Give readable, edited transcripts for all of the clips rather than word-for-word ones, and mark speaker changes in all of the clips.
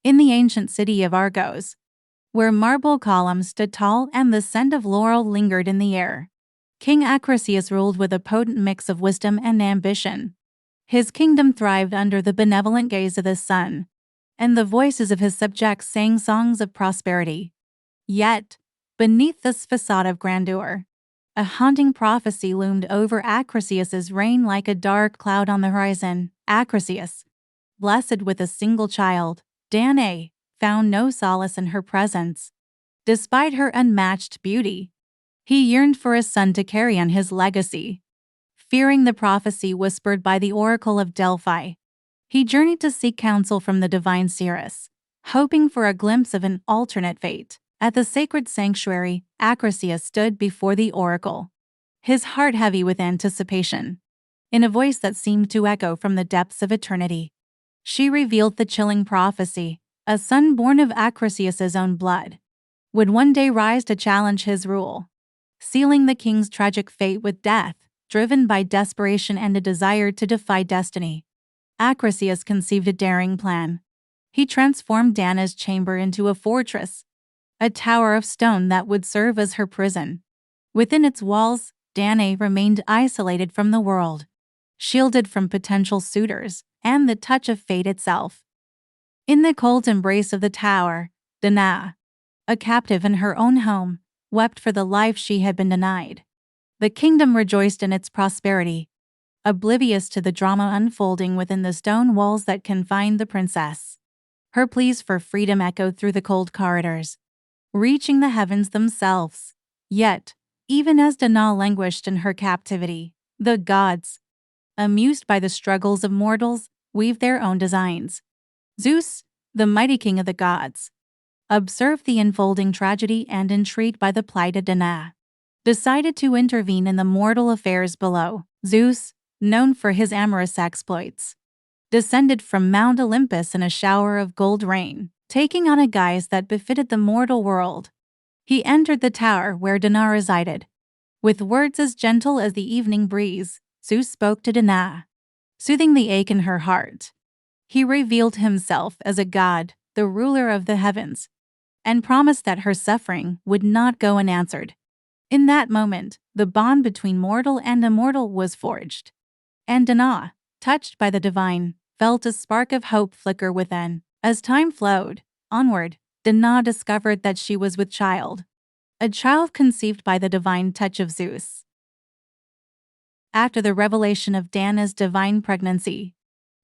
Speaker 1: In the ancient city of Argos, where marble columns stood tall and the scent of laurel lingered in the air, King Perseus ruled with a potent mix of wisdom and ambition. His kingdom thrived under the benevolent gaze of the sun, and the voices of his subjects sang songs of prosperity. Yet, beneath this facade of grandeur, a haunting prophecy loomed over Perseus's reign like a dark cloud on the horizon. Perseus, blessed with a single child, Danae, found no solace in her presence. Despite her unmatched beauty, he yearned for a son to carry on his legacy. Fearing the prophecy whispered by the oracle of Delphi, he journeyed to seek counsel from the divine Seriphos, hoping for a glimpse of an alternate fate. At the sacred sanctuary, Perseus stood before the oracle, his heart heavy with anticipation. In a voice that seemed to echo from the depths of eternity, she revealed the chilling prophecy: a son born of Perseus's own blood would one day rise to challenge his rule, sealing the king's tragic fate with death. Driven by desperation and a desire to defy destiny, Perseus conceived a daring plan. He transformed Danae's chamber into a fortress, a tower of stone that would serve as her prison. Within its walls, Danae remained isolated from the world, shielded from potential suitors and the touch of fate itself. In the cold embrace of the tower, Danae, a captive in her own home, wept for the life she had been denied. The kingdom rejoiced in its prosperity, oblivious to the drama unfolding within the stone walls that confined the princess. Her pleas for freedom echoed through the cold corridors, reaching the heavens themselves. Yet, even as Danae languished in her captivity, the gods, amused by the struggles of mortals, weaved their own designs. Zeus, the mighty king of the gods, observed the unfolding tragedy and, intrigued by the plight of Danae, decided to intervene in the mortal affairs below. Zeus, known for his amorous exploits, descended from Mount Olympus in a shower of gold rain, taking on a guise that befitted the mortal world. He entered the tower where Danae resided. With words as gentle as the evening breeze, Zeus spoke to Danae, soothing the ache in her heart. He revealed himself as a god, the ruler of the heavens, and promised that her suffering would not go unanswered. In that moment, the bond between mortal and immortal was forged, and Danae, touched by the divine, felt a spark of hope flicker within. As time flowed onward, Danae discovered that she was with child, a child conceived by the divine touch of Zeus. After the revelation of Danae's divine pregnancy,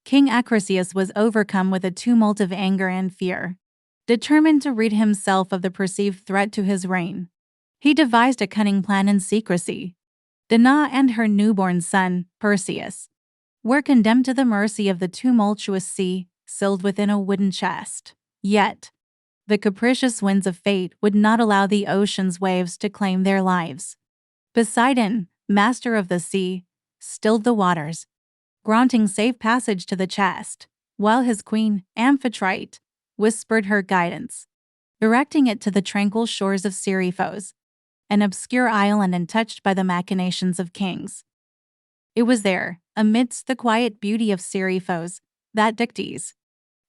Speaker 1: King Perseus was overcome with a tumult of anger and fear. Determined to rid himself of the perceived threat to his reign, he devised a cunning plan in secrecy. Danae and her newborn son, Perseus, were condemned to the mercy of the tumultuous sea, sealed within a wooden chest. Yet, the capricious winds of fate would not allow the ocean's waves to claim their lives. Poseidon, master of the sea, stilled the waters, granting safe passage to the chest, while his queen, Amphitrite, whispered her guidance, directing it to the tranquil shores of Seriphos, an obscure island untouched by the machinations of kings. It was there, amidst the quiet beauty of Seriphos, that Dictys,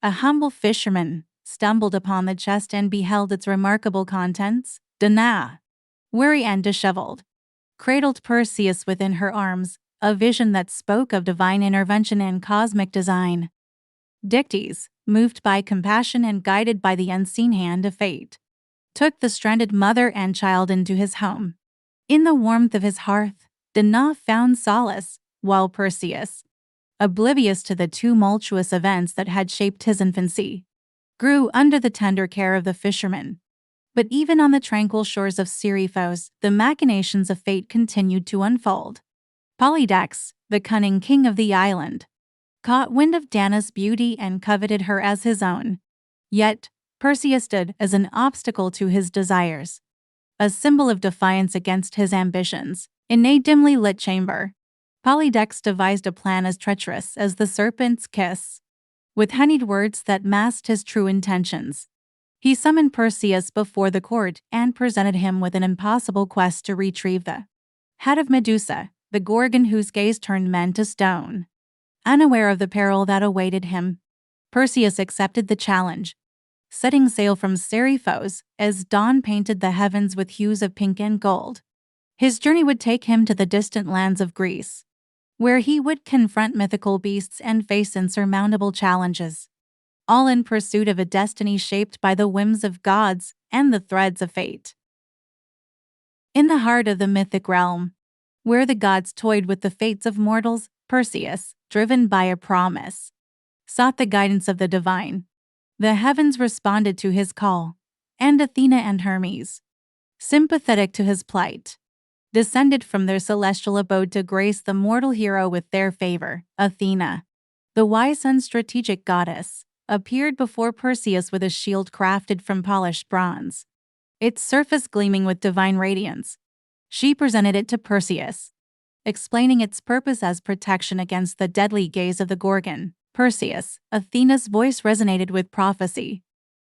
Speaker 1: a humble fisherman, stumbled upon the chest and beheld its remarkable contents. Danae, weary and disheveled, cradled Perseus within her arms, a vision that spoke of divine intervention and cosmic design. Dictys, moved by compassion and guided by the unseen hand of fate, took the stranded mother and child into his home. In the warmth of his hearth, Danae found solace, while Perseus, oblivious to the tumultuous events that had shaped his infancy, grew under the tender care of the fisherman. But even on the tranquil shores of Seriphos, the machinations of fate continued to unfold. Polydex, the cunning king of the island, caught wind of Danae's beauty and coveted her as his own. Yet, Perseus stood as an obstacle to his desires, a symbol of defiance against his ambitions. In a dimly lit chamber, Polydex devised a plan as treacherous as the serpent's kiss. With honeyed words that masked his true intentions, he summoned Perseus before the court and presented him with an impossible quest to retrieve the head of Medusa, the Gorgon whose gaze turned men to stone. Unaware of the peril that awaited him, Perseus accepted the challenge, setting sail from Seriphos as dawn painted the heavens with hues of pink and gold. His journey would take him to the distant lands of Greece, where he would confront mythical beasts and face insurmountable challenges, all in pursuit of a destiny shaped by the whims of gods and the threads of fate. In the heart of the mythic realm, where the gods toyed with the fates of mortals, Perseus, driven by a promise, sought the guidance of the divine. The heavens responded to his call, and Athena and Hermes, sympathetic to his plight, descended from their celestial abode to grace the mortal hero with their favor. Athena, the wise and strategic goddess, appeared before Perseus with a shield crafted from polished bronze, its surface gleaming with divine radiance. She presented it to Perseus, explaining its purpose as protection against the deadly gaze of the Gorgon. Perseus, Athena's voice resonated with prophecy.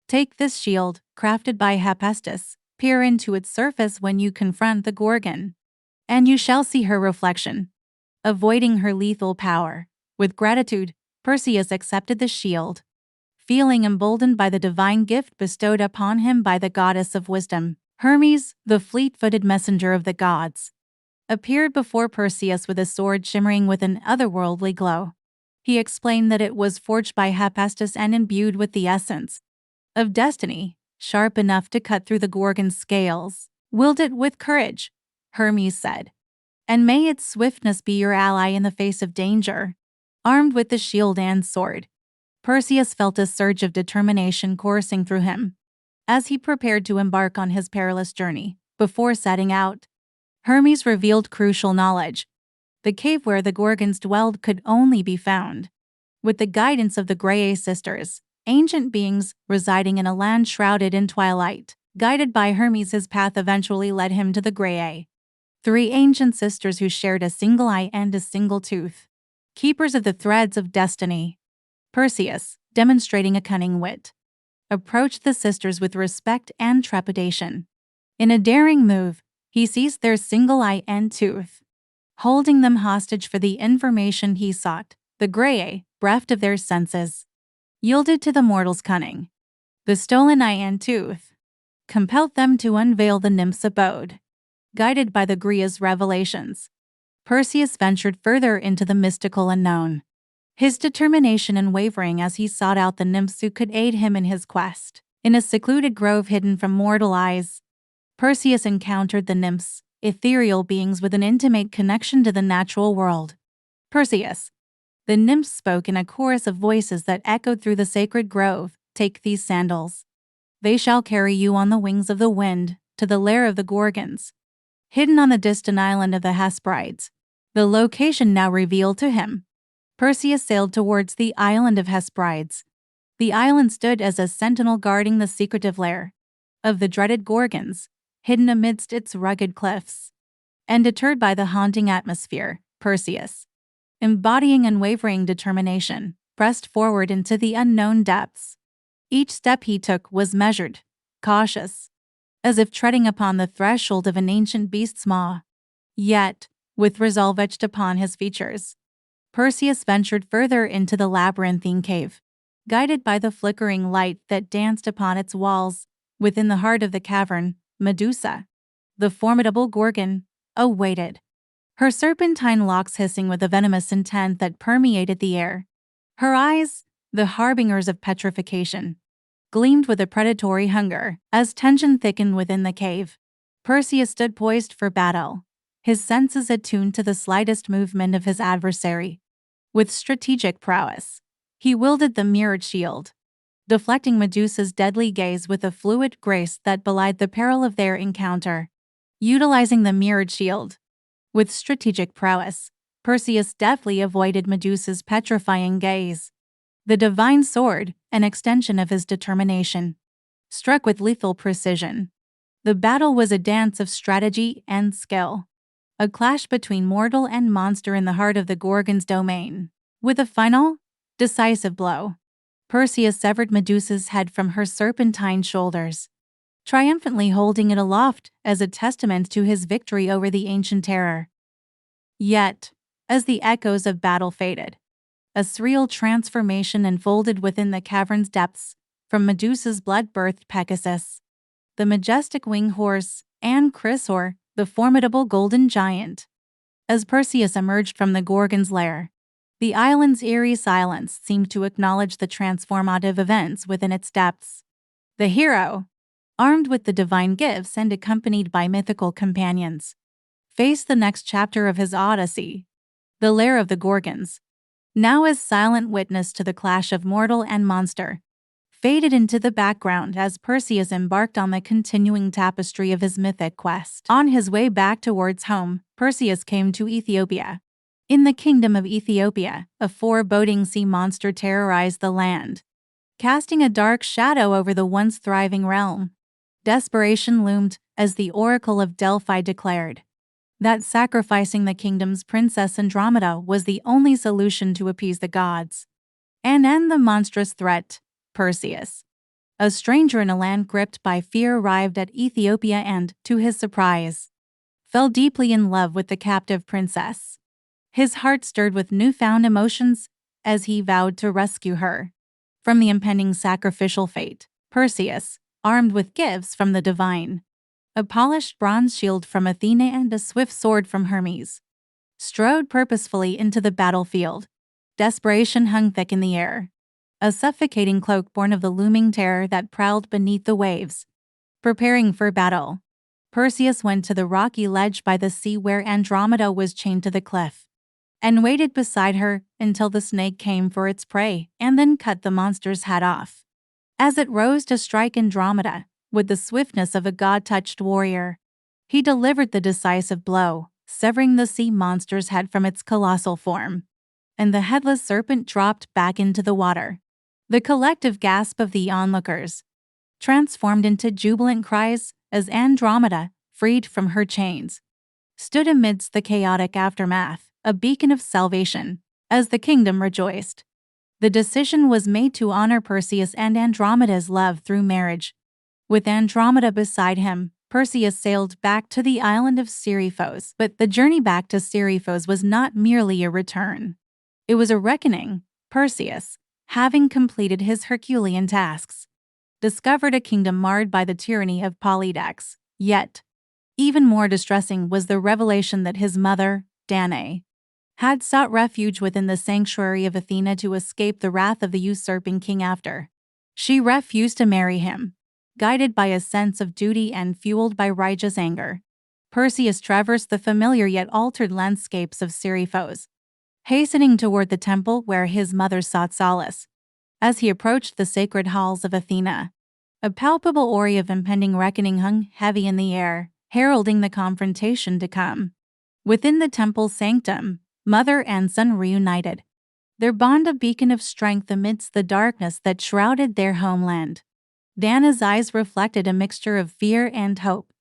Speaker 1: Take this shield, crafted by Hephaestus, peer into its surface when you confront the Gorgon, and you shall see her reflection, avoiding her lethal power. With gratitude, Perseus accepted the shield, feeling emboldened by the divine gift bestowed upon him by the goddess of wisdom. Hermes, the fleet-footed messenger of the gods, appeared before Perseus with a sword shimmering with an otherworldly glow. He explained that it was forged by Hephaestus and imbued with the essence of destiny, sharp enough to cut through the Gorgon's scales. Wield it with courage, Hermes said, and may its swiftness be your ally in the face of danger. Armed with the shield and sword, Perseus felt a surge of determination coursing through him as he prepared to embark on his perilous journey. Before setting out, Hermes revealed crucial knowledge. The cave where the Gorgons dwelled could only be found with the guidance of the Graeae sisters, ancient beings residing in a land shrouded in twilight. Guided by Hermes, his path eventually led him to the Graeae, three ancient sisters who shared a single eye and a single tooth, keepers of the threads of destiny. Perseus, demonstrating a cunning wit, approached the sisters with respect and trepidation. In a daring move, he seized their single eye and tooth, holding them hostage for the information he sought. The Graeae, bereft of their senses, yielded to the mortal's cunning. The stolen eye and tooth compelled them to unveil the nymph's abode. Guided by the Graea's revelations, Perseus ventured further into the mystical unknown, his determination unwavering as he sought out the nymphs who could aid him in his quest. In a secluded grove hidden from mortal eyes, Perseus encountered the nymphs, ethereal beings with an intimate connection to the natural world. Perseus, the nymphs spoke in a chorus of voices that echoed through the sacred grove. Take these sandals. They shall carry you on the wings of the wind to the lair of the Gorgons, hidden on the distant island of the Hesperides. The location now revealed to him. Perseus sailed towards the island of Hesperides. The island stood as a sentinel guarding the secretive lair of the dreaded Gorgons, hidden amidst its rugged cliffs. And deterred by the haunting atmosphere, Perseus, embodying unwavering determination, pressed forward into the unknown depths. Each step he took was measured, cautious, as if treading upon the threshold of an ancient beast's maw. Yet, with resolve etched upon his features, Perseus ventured further into the labyrinthine cave, guided by the flickering light that danced upon its walls. Within the heart of the cavern, Medusa, the formidable Gorgon, awaited, her serpentine locks hissing with a venomous intent that permeated the air. Her eyes, the harbingers of petrification, gleamed with a predatory hunger. As tension thickened within the cave, Perseus stood poised for battle, his senses attuned to the slightest movement of his adversary. With strategic prowess, he wielded the mirrored shield, deflecting Medusa's deadly gaze with a fluid grace that belied the peril of their encounter. Utilizing the mirrored shield, with strategic prowess, Perseus deftly avoided Medusa's petrifying gaze. The divine sword, an extension of his determination, struck with lethal precision. The battle was a dance of strategy and skill, a clash between mortal and monster in the heart of the Gorgon's domain. With a final, decisive blow, Perseus severed Medusa's head from her serpentine shoulders, triumphantly holding it aloft as a testament to his victory over the ancient terror. Yet, as the echoes of battle faded, a surreal transformation unfolded within the cavern's depths. from Medusa's blood-birthed Pegasus, the majestic winged horse, and Chrysaor, the formidable golden giant. As Perseus emerged from the Gorgon's lair, the island's eerie silence seemed to acknowledge the transformative events within its depths. The hero, armed with the divine gifts and accompanied by mythical companions, faced the next chapter of his odyssey, the lair of the Gorgons, now as silent witness to the clash of mortal and monster, faded into the background as Perseus embarked on the continuing tapestry of his mythic quest. On his way back towards home, Perseus came to Ethiopia. In the kingdom of Ethiopia, a foreboding sea monster terrorized the land, casting a dark shadow over the once thriving realm. Desperation loomed as the Oracle of Delphi declared that sacrificing the kingdom's princess Andromeda was the only solution to appease the gods and end the monstrous threat. Perseus, a stranger in a land gripped by fear, arrived at Ethiopia and, to his surprise, fell deeply in love with the captive princess. His heart stirred with newfound emotions as he vowed to rescue her from the impending sacrificial fate. Perseus, armed with gifts from the divine, a polished bronze shield from Athena and a swift sword from Hermes, strode purposefully into the battlefield. Desperation hung thick in the air, a suffocating cloak born of the looming terror that prowled beneath the waves. Preparing for battle, Perseus went to the rocky ledge by the sea where Andromeda was chained to the cliff, and waited beside her until the snake came for its prey and then cut the monster's head off. As it rose to strike Andromeda, with the swiftness of a god-touched warrior, he delivered the decisive blow, severing the sea monster's head from its colossal form, and the headless serpent dropped back into the water. The collective gasp of the onlookers transformed into jubilant cries as Andromeda, freed from her chains, stood amidst the chaotic aftermath, a beacon of salvation. As the kingdom rejoiced, the decision was made to honor Perseus and Andromeda's love through marriage. With Andromeda beside him, Perseus sailed back to the island of Seriphos. But the journey back to Seriphos was not merely a return. It was a reckoning. Perseus, having completed his Herculean tasks, discovered a kingdom marred by the tyranny of Polydex. Yet, even more distressing was the revelation that his mother, Danae, had sought refuge within the sanctuary of Athena to escape the wrath of the usurping king after she refused to marry him. Guided by a sense of duty and fueled by righteous anger, Perseus traversed the familiar yet altered landscapes of Seriphos, hastening toward the temple where his mother sought solace. As he approached the sacred halls of Athena, a palpable aura of impending reckoning hung heavy in the air, heralding the confrontation to come. Within the temple's sanctum, mother and son reunited, their bond a beacon of strength amidst the darkness that shrouded their homeland. Danae's eyes reflected a mixture of fear and hope,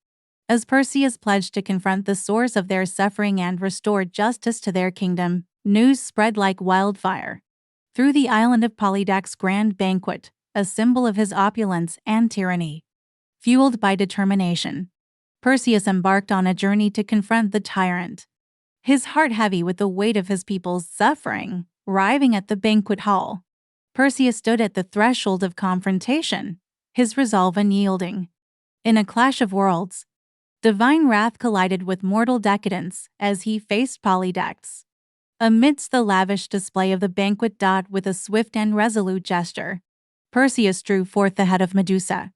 Speaker 1: as Perseus pledged to confront the source of their suffering and restore justice to their kingdom. News spread like wildfire through the island of Polydec's grand banquet, a symbol of his opulence and tyranny. Fueled by determination, Perseus embarked on a journey to confront the tyrant, his heart heavy with the weight of his people's suffering. Arriving at the banquet hall, Perseus stood at the threshold of confrontation, his resolve unyielding. In a clash of worlds, divine wrath collided with mortal decadence as he faced Polydex. Amidst the lavish display of the banquet, with a swift and resolute gesture, Perseus drew forth the head of Medusa.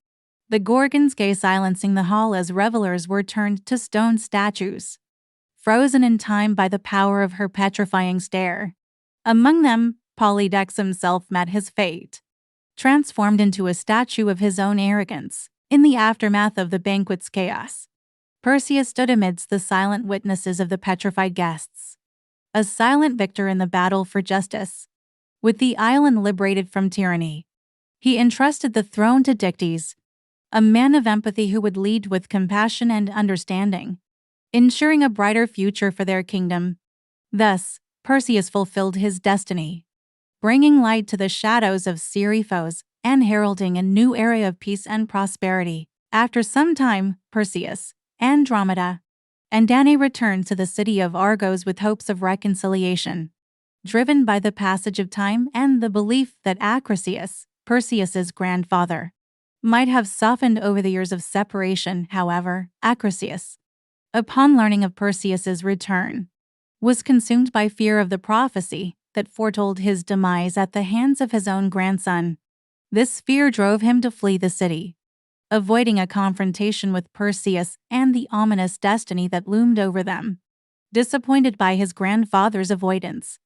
Speaker 1: The Gorgon's gaze silencing the hall as revelers were turned to stone statues, frozen in time by the power of her petrifying stare. Among them, Polydex himself met his fate, transformed into a statue of his own arrogance. In the aftermath of the banquet's chaos, Perseus stood amidst the silent witnesses of the petrified guests, a silent victor in the battle for justice. With the island liberated from tyranny, he entrusted the throne to Dictys, a man of empathy who would lead with compassion and understanding, ensuring a brighter future for their kingdom. Thus, Perseus fulfilled his destiny, bringing light to the shadows of Seriphos and heralding a new era of peace and prosperity. After some time, Perseus, Andromeda, and Danae returned to the city of Argos with hopes of reconciliation, driven by the passage of time and the belief that Acroseus, Perseus's grandfather, might have softened over the years of separation. However, Acrisius, upon learning of Perseus's return, was consumed by fear of the prophecy that foretold his demise at the hands of his own grandson. This fear drove him to flee the city, avoiding a confrontation with Perseus and the ominous destiny that loomed over them. Disappointed by his grandfather's avoidance,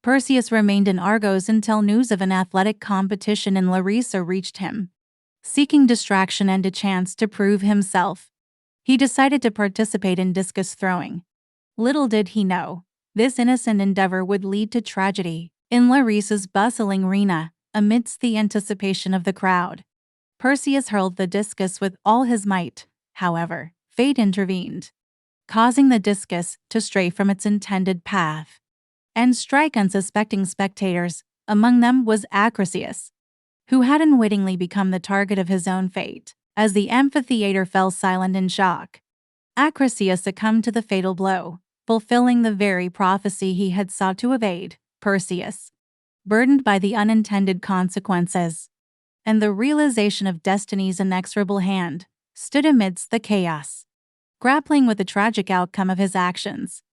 Speaker 1: Perseus remained in Argos until news of an athletic competition in Larissa reached him. Seeking distraction and a chance to prove himself, he decided to participate in discus throwing. Little did he know, this innocent endeavor would lead to tragedy. In Larissa's bustling arena, amidst the anticipation of the crowd, Perseus hurled the discus with all his might. However, fate intervened, causing the discus to stray from its intended path and strike unsuspecting spectators. Among them was Acrisius, who had unwittingly become the target of his own fate. As the amphitheater fell silent in shock, Acrisius succumbed to the fatal blow, fulfilling the very prophecy he had sought to evade. Perseus, burdened by the unintended consequences and the realization of destiny's inexorable hand, stood amidst the chaos, grappling with the tragic outcome of his actions.